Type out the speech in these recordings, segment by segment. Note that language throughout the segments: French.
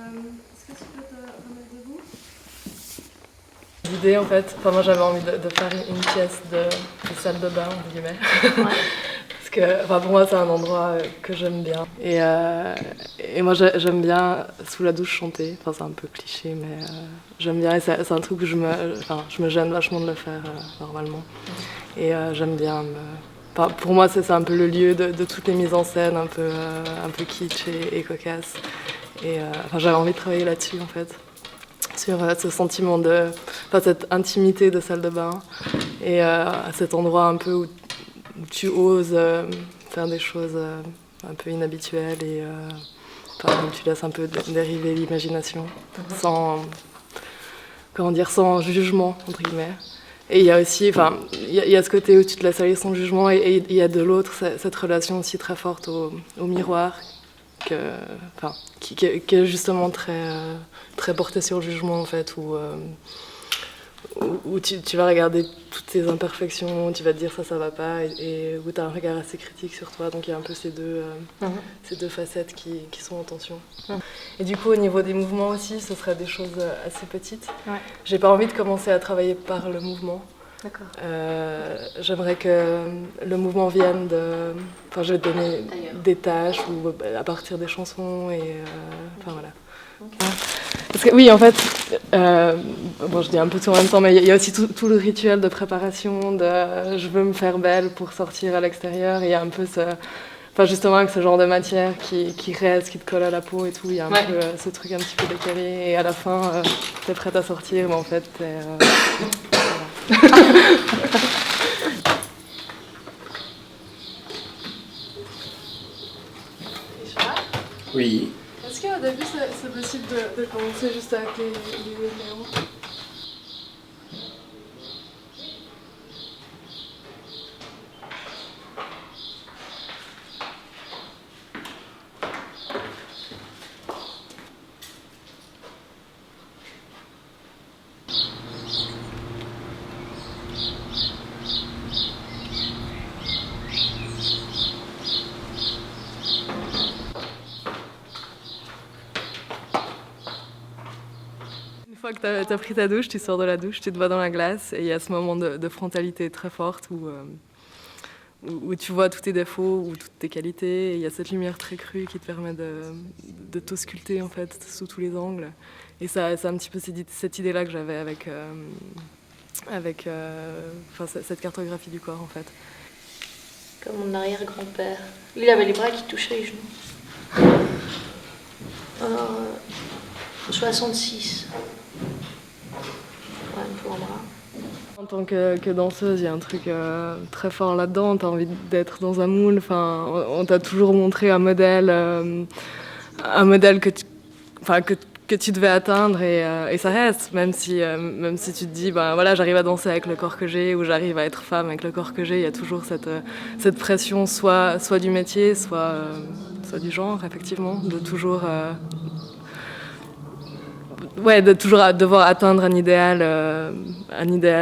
Est-ce que tu peux te remettre debout? L'idée en fait, moi j'avais envie de faire une pièce de salle de bain, entre guillemets. Ouais. Parce que pour moi c'est un endroit que j'aime bien. Et moi j'aime bien sous la douche chanter. Enfin c'est un peu cliché mais j'aime bien et c'est un truc que je me gêne vachement de le faire normalement. Et j'aime bien pour moi c'est un peu le lieu de toutes les mises en scène un peu kitsch et cocasse. Et j'avais envie de travailler là-dessus en fait. Sur ce sentiment cette intimité de salle de bain et à cet endroit un peu où tu oses faire des choses un peu inhabituelles et où tu laisses un peu dériver l'imagination sans jugement entre guillemets. Et il y a aussi, il y a ce côté où tu te laisses aller sans jugement et il y a de l'autre cette relation aussi très forte au miroir qui est justement très portée sur le jugement en fait, où tu vas regarder toutes tes imperfections, tu vas te dire ça va pas et où tu as un regard assez critique sur toi, donc il y a un peu ces deux facettes qui sont en tension. Et du coup au niveau des mouvements aussi ce serait des choses assez petites. Ouais. J'ai pas envie de commencer à travailler par le mouvement. D'accord. J'aimerais que le mouvement vienne je vais te donner des tâches ou à partir des chansons et voilà. Okay. Parce que oui, en fait, je dis un peu tout en même temps, mais il y a aussi tout le rituel de préparation, je veux me faire belle pour sortir à l'extérieur. Il y a un peu justement avec ce genre de matière qui reste, qui te colle à la peau et tout, il y a un peu ce truc un petit peu décalé. Et à la fin, t'es prête à sortir, mais en fait, Oui. Est-ce qu'au début c'est possible de commencer juste avec les néons? Une fois que t'as pris ta douche, tu sors de la douche, tu te vois dans la glace et il y a ce moment de frontalité très forte où tu vois tous tes défauts ou toutes tes qualités et il y a cette lumière très crue qui te permet de t'ausculter en fait sous tous les angles. Et c'est un petit peu cette idée-là que j'avais avec cette cartographie du corps en fait. Comme mon arrière-grand-père. Lui, il avait les bras qui touchaient les genoux. 66. Ouais, un peu en bras. En tant que danseuse, il y a un truc très fort là-dedans. T'as envie d'être dans un moule. On t'a toujours montré un modèle que tu devais atteindre et ça reste. Même si tu te dis, j'arrive à danser avec le corps que j'ai ou j'arrive à être femme avec le corps que j'ai, il y a toujours cette pression, soit du métier, soit du genre, effectivement, de toujours devoir atteindre un idéal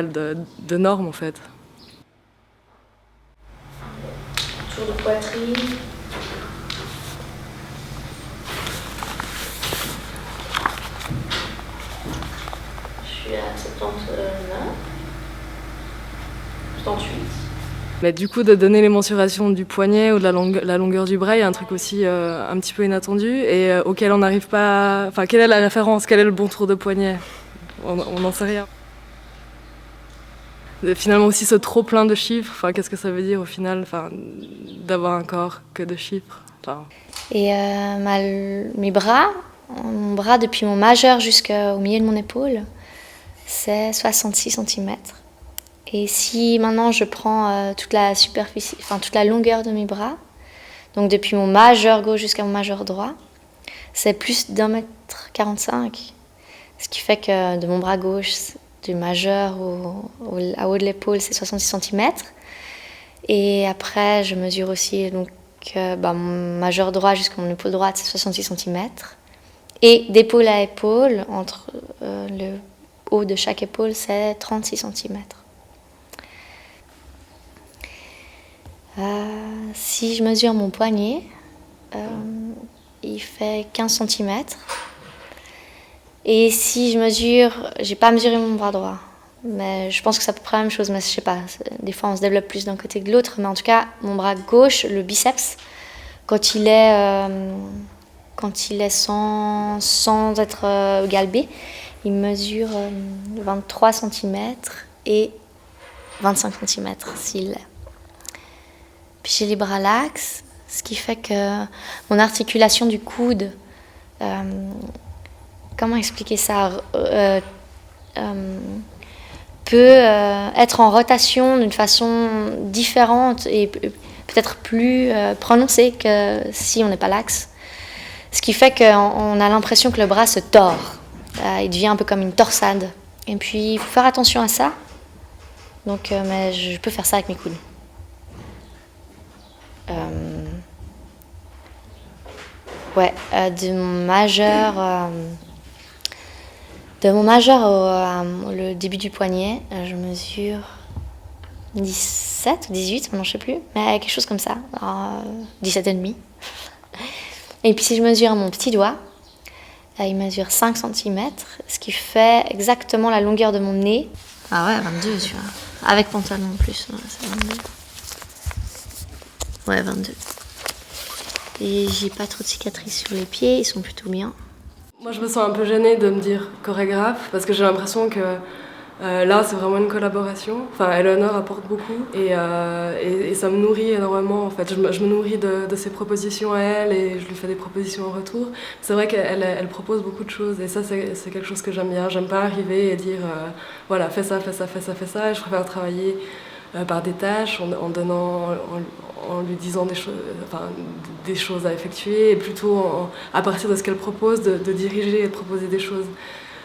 de normes en fait. Tour de poitrine. Je suis à 79, 78. Mais du coup, de donner les mensurations du poignet ou de la longueur du bras, il y a un truc aussi un petit peu inattendu et auquel on n'arrive pas. Enfin, quelle est la référence? Quel est le bon tour de poignet? On n'en sait rien. Et finalement aussi ce trop plein de chiffres. Qu'est-ce que ça veut dire au final? D'avoir un corps que de chiffres. Et mes bras, mon bras depuis mon majeur jusqu'au milieu de mon épaule, c'est 66 cm. Et si maintenant je prends toute la superficie, toute la longueur de mes bras, donc depuis mon majeur gauche jusqu'à mon majeur droit, c'est plus d'1,45 m. Ce qui fait que de mon bras gauche, du majeur à haut de l'épaule, c'est 66 cm. Et après, je mesure aussi mon majeur droit jusqu'à mon épaule droite, c'est 66 cm. Et d'épaule à épaule, entre le haut de chaque épaule, c'est 36 cm. Si je mesure mon poignet, il fait 15 cm. Et si je mesure, j'ai pas mesuré mon bras droit, mais je pense que c'est à peu près la même chose, mais je sais pas, des fois on se développe plus d'un côté que de l'autre, mais en tout cas, mon bras gauche, le biceps, quand il est sans être galbé, il mesure 23 cm et 25 cm s'il l'est. Puis j'ai les bras laxes, ce qui fait que mon articulation du coude, comment expliquer ça, peut être en rotation d'une façon différente et peut-être plus prononcée que si on n'est pas laxe. Ce qui fait qu'on a l'impression que le bras se tord. Il devient un peu comme une torsade. Et puis, il faut faire attention à ça. Donc, mais je peux faire ça avec mes coudes. De mon majeur au le début du poignet, je mesure 17 ou 18, maintenant je sais plus, mais quelque chose comme ça, 17 et demi. Et puis si je mesure mon petit doigt, il mesure 5 cm, ce qui fait exactement la longueur de mon nez. Ah ouais, 22, tu vois. Avec pantalon en plus, ouais, c'est 22. Ouais, 22. Et j'ai pas trop de cicatrices sur les pieds, ils sont plutôt bien. Moi, je me sens un peu gênée de me dire chorégraphe parce que j'ai l'impression que là, c'est vraiment une collaboration. Enfin, Eleanor apporte beaucoup et ça me nourrit énormément. En fait, je me nourris de ses propositions à elle et je lui fais des propositions en retour. C'est vrai qu'elle propose beaucoup de choses et ça, c'est quelque chose que j'aime bien. J'aime pas arriver et dire voilà, fais ça, fais ça, fais ça, fais ça. Et je préfère travailler par des tâches en lui disant des choses à effectuer et plutôt à partir de ce qu'elle propose, de diriger et de proposer des choses.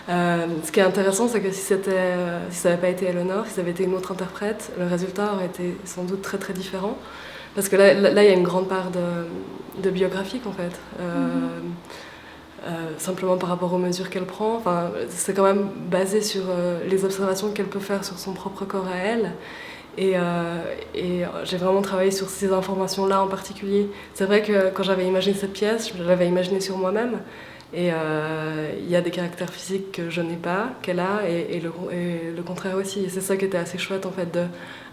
Ce qui est intéressant, c'est que si ça n'avait pas été Eleanor, si ça avait été une autre interprète, le résultat aurait été sans doute très très différent. Parce que là il y a une grande part de biographique en fait. Simplement par rapport aux mesures qu'elle prend. Enfin, c'est quand même basé sur les observations qu'elle peut faire sur son propre corps à elle. Et j'ai vraiment travaillé sur ces informations-là en particulier. C'est vrai que quand j'avais imaginé cette pièce, je l'avais imaginée sur moi-même. Et il y a des caractères physiques que je n'ai pas, qu'elle a, et le contraire aussi. Et c'est ça qui était assez chouette, en fait,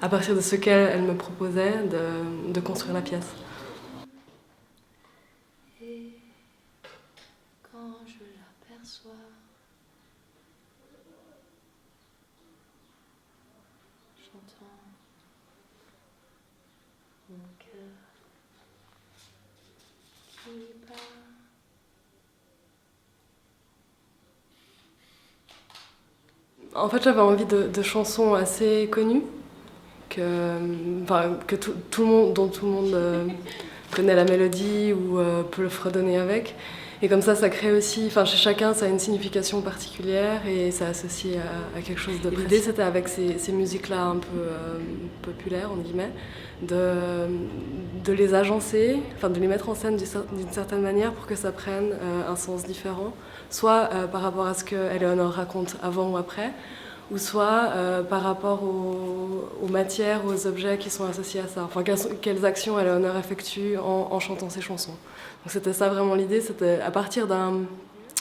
à partir de ce qu'elle me proposait, de construire la pièce. Et quand je l'aperçois, j'entends mon cœur qui bat. En fait, j'avais envie de chansons assez connues, dont tout le monde connaît la mélodie ou peut le fredonner avec. Et comme ça crée aussi, chez chacun, ça a une signification particulière et ça associe à quelque chose de précis. L'idée, c'était avec ces musiques-là un peu populaires, en guillemets, de les agencer, de les mettre en scène d'une certaine manière pour que ça prenne un sens différent, soit par rapport à ce que Eleanor raconte avant ou après, ou soit par rapport aux matières, aux objets qui sont associés à ça. Quelles actions Eleanor effectue en chantant ses chansons. Donc c'était ça vraiment l'idée, c'était à partir de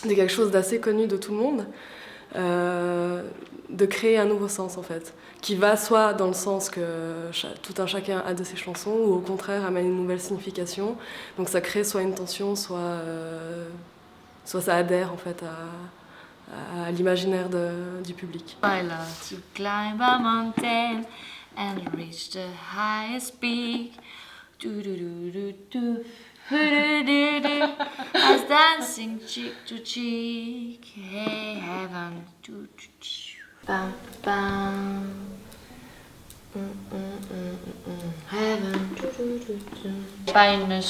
quelque chose d'assez connu de tout le monde, de créer un nouveau sens en fait, qui va soit dans le sens que tout un chacun a de ses chansons, ou au contraire amène une nouvelle signification. Donc ça crée soit une tension, soit ça adhère en fait à l'imaginaire du public. I love to climb a mountain and reach the highest peak. Do do do do do. As dancing cheek to cheek, hey heaven. Bam, bam. Heaven. Pas une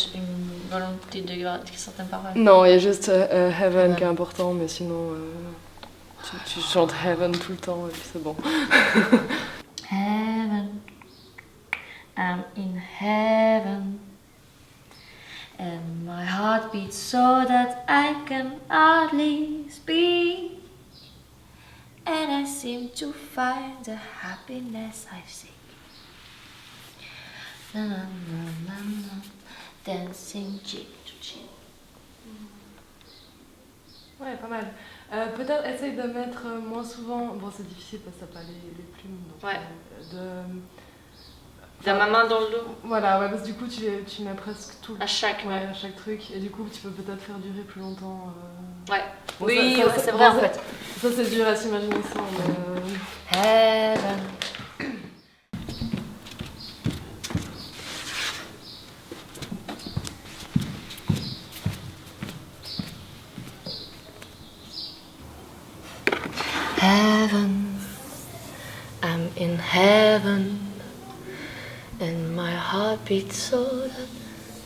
volonté de garder certaines paroles. Non, il y a juste Heaven qui est important, mais sinon tu chantes Heaven tout le temps et puis c'est bon. Heaven, I'm in heaven, and my heart beats so that I can hardly speak, and I seem to find the happiness I seek. Na, na, na, na, na, dancing cheek to cheek. Ouais, pas mal. Peut-être essaye de mettre moins souvent. Bon, c'est difficile parce que t'as pas les plumes. Donc, Ouais. de ma main dans le dos. Voilà, ouais, parce que du coup, tu mets presque tout. À chaque, ouais, à chaque truc. Et du coup, tu peux peut-être faire durer plus longtemps. Ouais. Bon, Oui, ça, ouais, c'est vrai en fait. Ça, c'est dur à s'imaginer sans. Heaven. Heaven, I'm in heaven, and my heart beats so that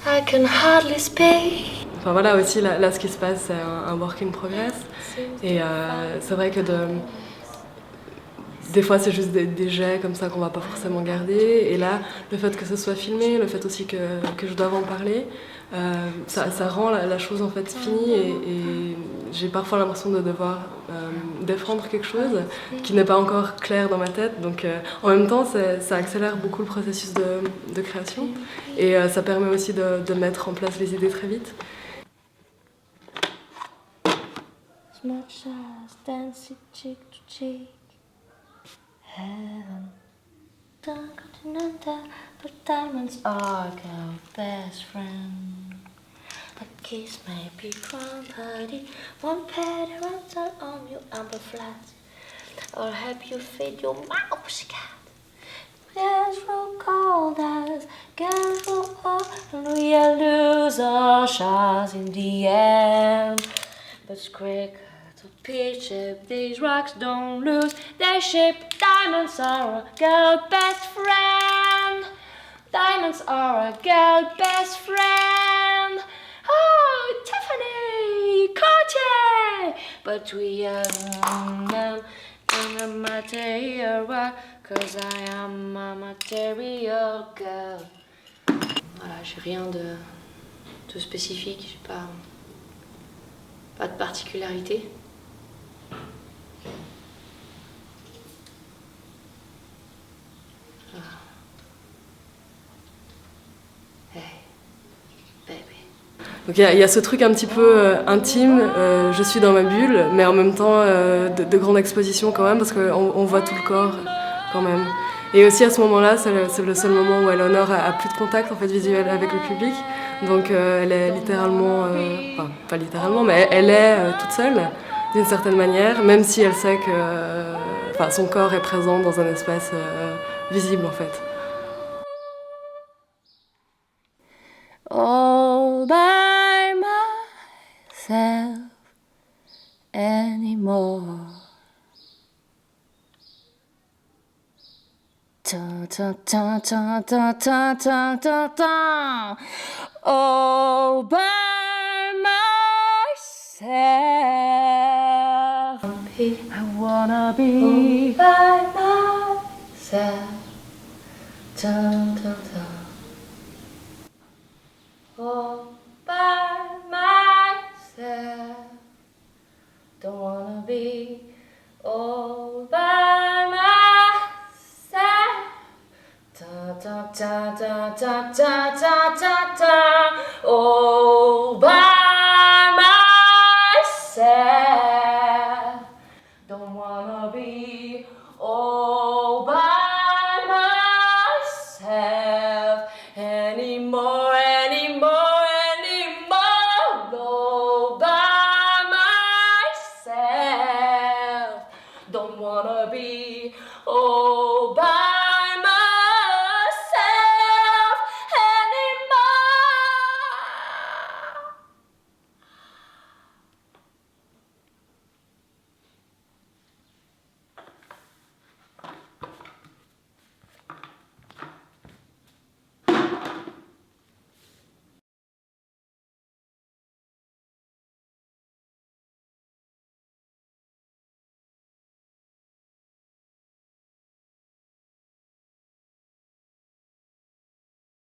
I can hardly speak. Enfin voilà, aussi là ce qui se passe, c'est un work in progress. Et c'est vrai que des fois c'est juste des jets comme ça qu'on va pas forcément garder. Et là, le fait que ce soit filmé, le fait aussi que je doive en parler, ça rend la chose en fait finie. Et j'ai parfois l'impression de devoir défendre quelque chose qui n'est pas encore clair dans ma tête. Donc en même temps, ça accélère beaucoup le processus de création. Et ça permet aussi de mettre en place les idées très vite. As much as dancing cheek to cheek. Heaven, continental, but diamonds are our best friend. A kiss may be from honey, one pet around on your amber flat, or help you feed your mouse cat. Yes, we're cold as girls grow up, and we'll lose our shots in the end. But quick to pitch if these rocks don't lose their shape. Diamonds are a girl best friend. Diamonds are a girl best friend. Oh, Tiffany, Cartier. But we are them in a material world, 'cause I am a material girl. Voilà, j'ai rien de spécifique, j'ai pas de particularité. Hey, baby. Donc il y a ce truc un petit peu intime, je suis dans ma bulle, mais en même temps de grande exposition quand même, parce qu'on voit tout le corps quand même. Et aussi à ce moment-là, c'est le seul moment où Eleanor a plus de contact en fait, visuel avec le public. Donc elle est littéralement, enfin pas littéralement, mais elle est toute seule d'une certaine manière, même si elle sait que son corps est présent dans un espace visible en fait. All by myself anymore. Ta ta ta ta ta ta ta ta ta. All by myself. I wanna be all by myself. Ta ta ta. All by myself. Don't wanna be all by myself. Ta ta ta ta ta ta ta ta ta. Oh.